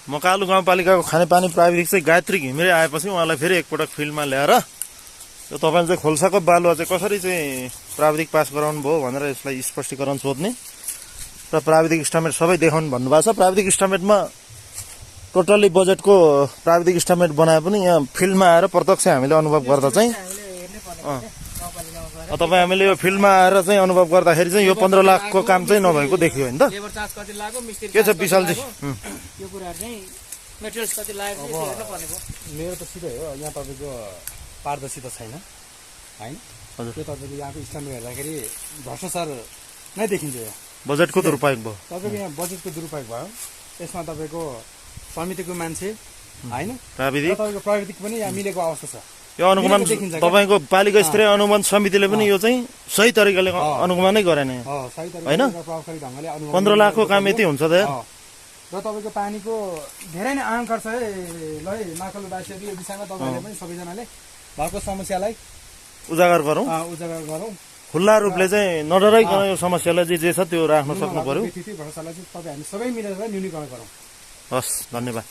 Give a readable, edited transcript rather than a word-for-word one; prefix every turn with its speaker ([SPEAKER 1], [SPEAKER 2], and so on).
[SPEAKER 1] मकालु गाउँपालिकाको खानेपानी प्राविधिक चाहिँ गायत्री घिमिरे आएपछि उहाँलाई फेरि एकपटक फिल्डमा ल्याएर यो तपाईँले चाहिँ खोल्साको बालुवा चाहिँ कसरी चाहिँ प्राविधिक पास गराउनु भयो भनेर यसलाई स्पष्टीकरण सोध्ने र प्राविधिक इस्टिमेट सबै देखाउनु भन्नुभएको छ। प्राविधिक इस्टिमेटमा टोटल्ली बजेटको प्राविधिक इस्टिमेट बनाए पनि यहाँ फिल्डमा आएर प्रत्यक्ष हामीले अनुभव गर्दा चाहिँ तपाईँ हामीले यो फिल्डमा आएर चाहिँ अनुभव गर्दाखेरि चाहिँ यो 15 लाखको काम चाहिँ नभएको देखियो होइन त। के छ विशालजी?
[SPEAKER 2] मेरो त सिधै हो, यहाँ तपाईँको पारदर्शिता छैन होइन। त्यो तपाईँको यहाँको इस्टिमेट हेर्दाखेरि भ्रष्टाचार नै देखिन्छ। यहाँ
[SPEAKER 1] बजेटको दुरुपयोग भयो,
[SPEAKER 2] तपाईँको यहाँ बजेटको दुरुपयोग भयो। यसमा तपाईँको समितिको मान्छे होइन, तपाईँको प्राविधिक पनि यहाँ मिलेको अवस्था छ।
[SPEAKER 1] यो अनुगमन तपाईँको पालिका स्तरीय अनुगमन समितिले पनि यो चाहिँ सही तरिकाले अनुगमनै गरेन होइन। 15 लाखको काम यति हुन्छ त।
[SPEAKER 2] र तपाईँको पानीको धेरै नै आङ्कर छ है। ल है माकलबासीहरू यो विषयमा तपाईँले पनि सबैजनाले भएको समस्यालाई
[SPEAKER 1] उजागर गरौँ, खुल्ला रूपले चाहिँ नडराइकन यो समस्यालाई जे छ त्यो राख्न सक्नु पर्यो।
[SPEAKER 2] भ्रष्टाचारलाई चाहिँ तपाईँ हामी सबै मिलेर न्यूनीकरण गरौँ।
[SPEAKER 1] हस्, धन्यवाद।